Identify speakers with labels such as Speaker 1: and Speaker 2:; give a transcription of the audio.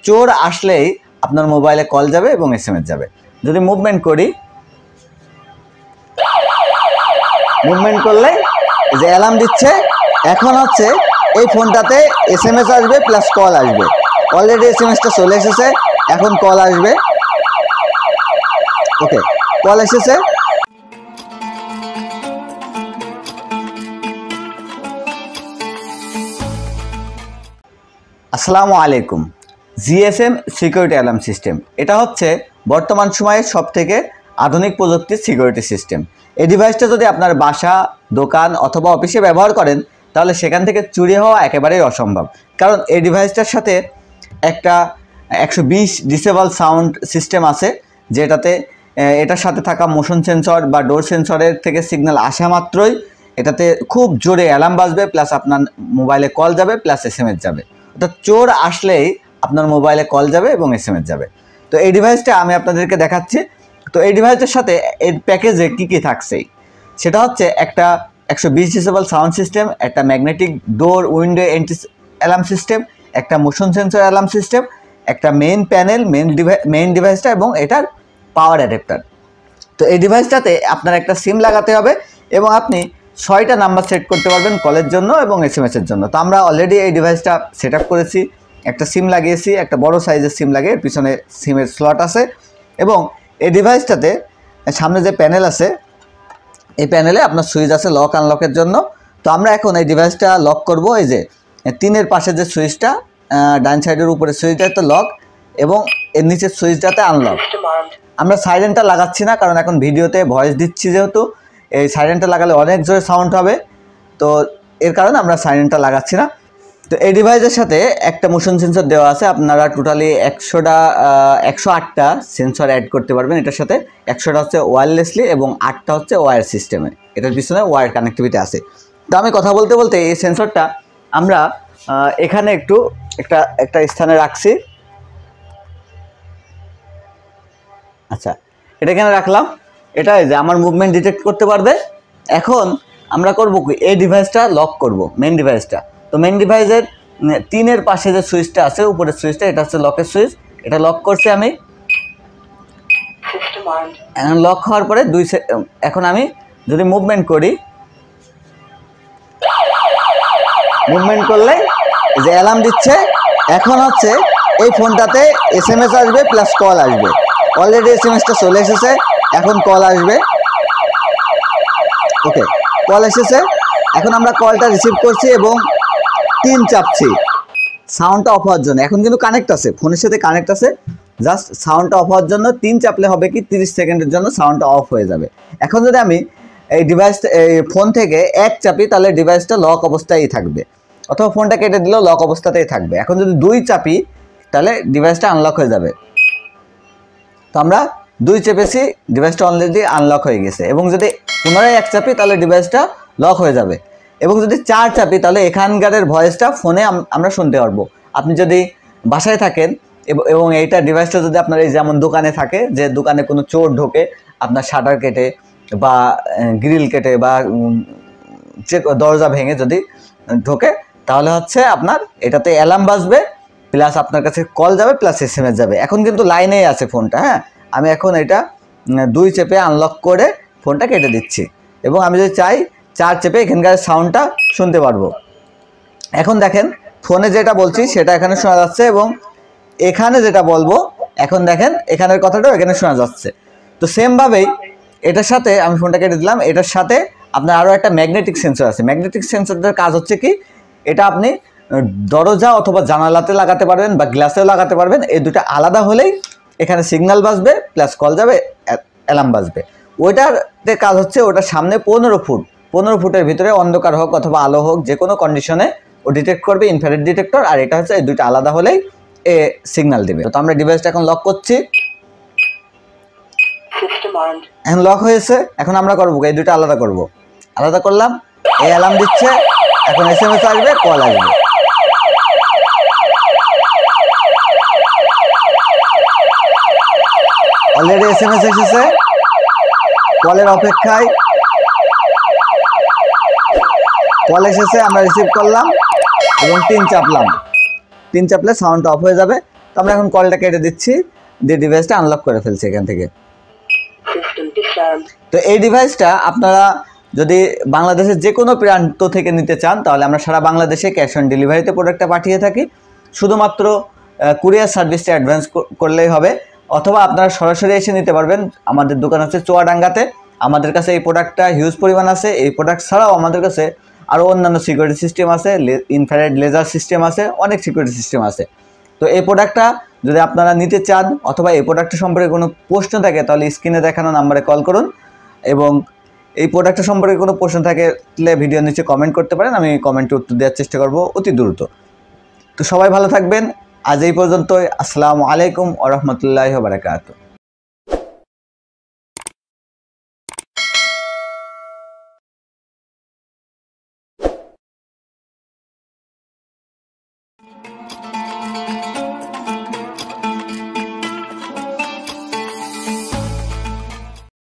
Speaker 1: চোর আসলেই আপনার মোবাইলে কল যাবে এবং এসএমএস যাবে। যদি মুভমেন্ট করি, মুভমেন্ট করলে যে অ্যালার্ম দিচ্ছে, এখন হচ্ছে এই ফোনটাতে এসএমএস আসবে প্লাস কল আসবে। অলরেডি এসএমএসটা চলে এসেছে, এখন কল আসবে। ওকে, কল এসেছে। আসসালামু আলাইকুম। জিএসএম সিকিউরিটি অ্যালার্ম সিস্টেম, এটা হচ্ছে বর্তমান সময়ের সবথেকে আধুনিক প্রযুক্তির সিকিউরিটি সিস্টেম। এই ডিভাইসটা যদি আপনার বাসা, দোকান অথবা অফিসে ব্যবহার করেন, তাহলে সেখান থেকে চুরি হওয়া একেবারেই অসম্ভব। কারণ এই ডিভাইসটার সাথে একটা 120 ডিসেবল সাউন্ড সিস্টেম আছে, যেটাতে এটার সাথে থাকা মোশন সেন্সর বা ডোর সেন্সরের থেকে সিগন্যাল আসা মাত্রই এটাতে খুব জোরে অ্যালার্ম বাজবে, প্লাস আপনার মোবাইলে কল যাবে, প্লাস এসএমএস যাবে। অর্থাৎ চোর আসলেই আপনার মোবাইলে কল যাবে এবং এসএমএস যাবে। তো এই ডিভাইসটা আমি আপনাদেরকে দেখাচ্ছি। তো এই ডিভাইসের সাথে এর প্যাকেজে কী কী থাকছে, সেটা হচ্ছে একটা 120 ডিসেবল সাউন্ড সিস্টেম, একটা ম্যাগনেটিক ডোর উইন্ডো এন্টি অ্যালার্ম সিস্টেম, একটা মোশন সেন্সর অ্যালার্ম সিস্টেম, একটা মেইন প্যানেল, মেইন ডিভাইসটা এবং এটার পাওয়ার অ্যাডাপ্টার। তো এই ডিভাইসটাতে আপনার একটা সিম লাগাতে হবে এবং আপনি 6টা নাম্বার সেট করতে পারবেন কলের জন্য এবং এসএমএসের জন্য। তো আমরা অলরেডি এই ডিভাইসটা সেট আপ করেছি, একটা সিম লাগিয়েছি, একটা বড় সাইজের সিম লাগিয়ে, পিছনে সিমের স্লট আছে। এবং এই ডিভাইসটাতে সামনে যে প্যানেল আছে, এই প্যানেলে আপনার সুইচ আছে লক আনলকের জন্য। তো আমরা এখন এই ডিভাইসটা লক করব। এই যে 3-এর পাশে যে সুইচটা, ডান সাইডের উপরে সুইচটাতে লক এবং এর নিচের সুইচটাতে আনলক। আমরা সাইলেন্টটা লাগাচ্ছি না, কারণ এখন ভিডিওতে ভয়েস দিচ্ছি, যেহেতু এই সাইলেন্টটা লাগালে অনেক জোরে সাউন্ড হবে, তো এর কারণে আমরা সাইলেন্টটা লাগাচ্ছি না। তো এই ডিভাইসের সাথে একটা মোশন সেন্সর দেওয়া আছে। আপনারা টোটালি 108টা সেন্সর অ্যাড করতে পারবেন এটার সাথে। 100টা হচ্ছে ওয়্যারলেসলি এবং 8টা হচ্ছে ওয়্যার সিস্টেমে, এটার পিছনে ওয়্যার কানেক্টিভিটি আছে। তো আমি কথা বলতে বলতে এই সেন্সরটা আমরা এখানে একটা স্থানে রাখছি। আচ্ছা, এটা এখানে রাখলাম। এটা যে আমার মুভমেন্ট ডিটেক্ট করতে পারবে। এখন আমরা করব কি, এই ডিভাইসটা লক করব, মেইন ডিভাইসটা। তো মেইন ডিভাইসের 3-এর পাশে যে সুইচটা আছে, উপরের সুইচটা, এটা হচ্ছে লকের সুইচ। এটা লক করছি আমি। এখন লক হওয়ার পরে এখন আমি যদি মুভমেন্ট করি, মুভমেন্ট করলে যে অ্যালার্ম দিচ্ছে, এখন হচ্ছে এই ফোনটাতে এসএমএস আসবে প্লাস কল আসবে। অলরেডি এসএমএসটা চলে এসেছে, এখন কল আসবে। ওকে, কল এসেছে। এখন আমরা কলটা রিসিভ করছি এবং 3 চাপছি সাউন্ডটা অফ হওয়ার জন্য। এখন কিন্তু কানেক্ট আছে, ফোনের সাথে কানেক্ট আছে, জাস্ট সাউন্ডটা অফ হওয়ার জন্য 3 চাপলে হবে কি 30 সেকেন্ডের জন্য সাউন্ডটা অফ হয়ে যাবে। এখন যদি আমি এই ফোন থেকে 1 চাপি, তাহলে ডিভাইসটা লক অবস্থায় থাকবে, অথবা ফোনটা কেটে দিলেও লক অবস্থাতেই থাকবে। এখন যদি 2 চাপি, তাহলে ডিভাইসটা আনলক হয়ে যাবে। তো আমরা 2 চেপেছি, ডিভাইসটা অলরেডি আনলক হয়ে গেছে। এবং যদি পুনরায় 1 চাপি, তাহলে ডিভাইসটা লক হয়ে যাবে। এবং যদি 4 চাপি, তাহলে এখানকারের ভয়েসটা ফোনে আমরা শুনতে পারবো। আপনি যদি বাসায় থাকেন এবং এইটা ডিভাইসটা যদি আপনার এই যেমন দোকানে থাকে, যে দোকানে কোনো চোর ঢোকে আপনার শাটার কেটে বা গ্রিল কেটে বা দরজা ভেঙে যদি ঢোকে, তাহলে হচ্ছে আপনার এটাতে অ্যালার্ম বাজবে, প্লাস আপনার কাছে কল যাবে, প্লাস এসএমএস যাবে। এখন কিন্তু লাইনেই আছে ফোনটা। হ্যাঁ, আমি এখন এটা 2 চেপে আনলক করে ফোনটা কেটে দিচ্ছি এবং আমি যদি চাই 4 চেপে এখানকার সাউন্ডটা শুনতে পারবো। এখন দেখেন ফোনে যেটা বলছি সেটা এখানে শোনা যাচ্ছে এবং এখানে যেটা বলবো, এখন দেখেন এখানের কথাটাও এখানে শোনা যাচ্ছে। তো সেমভাবেই এটার সাথে আমি ফোনটা কেটে দিলাম। এটার সাথে আপনার আরও একটা ম্যাগনেটিক সেন্সর আছে। ম্যাগনেটিক সেন্সরটার কাজ হচ্ছে কি, এটা আপনি দরজা অথবা জানালাতে লাগাতে পারবেন বা গ্লাসেও লাগাতে পারবেন। এই দুটো আলাদা হলেই এখানে সিগন্যাল বাজবে, প্লাস কল যাবে, অ্যালার্ম বাজবে। ওইটাতে কাজ হচ্ছে, ওটার সামনে 15 ফুটের ভিতরে অন্ধকার হোক অথবা আলো হোক, যে কোনো কন্ডিশনে ও ডিটেক্ট করবে, ইনফ্রারেড ডিটেক্টর। আর এটা হচ্ছে এই দুটো আলাদা হলেই সিগন্যাল দেবে। তো আমরা ডিভাইসটা এখন লক করছি। এখন লক হয়েছে। এখন আমরা করবো এই দুটো আলাদা করব। আলাদা করলাম, এই অ্যালার্ম দিচ্ছে, এখন এসএমএস আসবে, কল আসবে। অলরেডি এসএমএস এসেছে, কলের অপেক্ষায়। কল এসেছে, আমরা রিসিভ করলাম এবং 3 চাপলাম। 3 চাপলে সাউন্ডটা অফ হয়ে যাবে। তো আমরা এখন কলটা কেটে দিচ্ছি, দিয়ে ডিভাইসটা আনলক করে ফেলছি এখান থেকে। তো এই ডিভাইসটা আপনারা যদি বাংলাদেশের যে কোনো প্রান্ত থেকে নিতে চান তাহলে আমরা সারা বাংলাদেশে ক্যাশ অন ডেলিভারিতে প্রোডাক্টটা পাঠিয়ে থাকি। শুধুমাত্র কুরিয়ার সার্ভিসটা অ্যাডভান্স করলেই হবে, অথবা আপনারা সরাসরি এসে নিতে পারবেন। আমাদের দোকান হচ্ছে চুয়াডাঙ্গাতে। আমাদের কাছে এই প্রোডাক্টটা হিউজ পরিমাণ আছে। এই প্রোডাক্ট ছাড়াও আমাদের কাছে আরও অন্যান্য সিকিউরিটি সিস্টেম আছে, ইনফ্রারেড লেজার সিস্টেম আছে, অনেক সিকিউরিটি সিস্টেম আছে। তো এই প্রোডাক্টটা যদি আপনারা নিতে চান অথবা এই প্রোডাক্টের সম্পর্কে কোনো প্রশ্ন থাকে তাহলে স্ক্রিনে দেখানো নাম্বারে কল করুন, এবং এই প্রোডাক্টের সম্পর্কে কোনো প্রশ্ন থাকলে ভিডিও নিচে কমেন্ট করতে পারেন, আমি কমেন্টে উত্তর দেওয়ার চেষ্টা করব অতি দ্রুত। তো সবাই ভালো থাকবেন, আজ এই পর্যন্তই। আসসালামু আলাইকুম ওয়া রাহমাতুল্লাহি ওয়া বারাকাতুহু।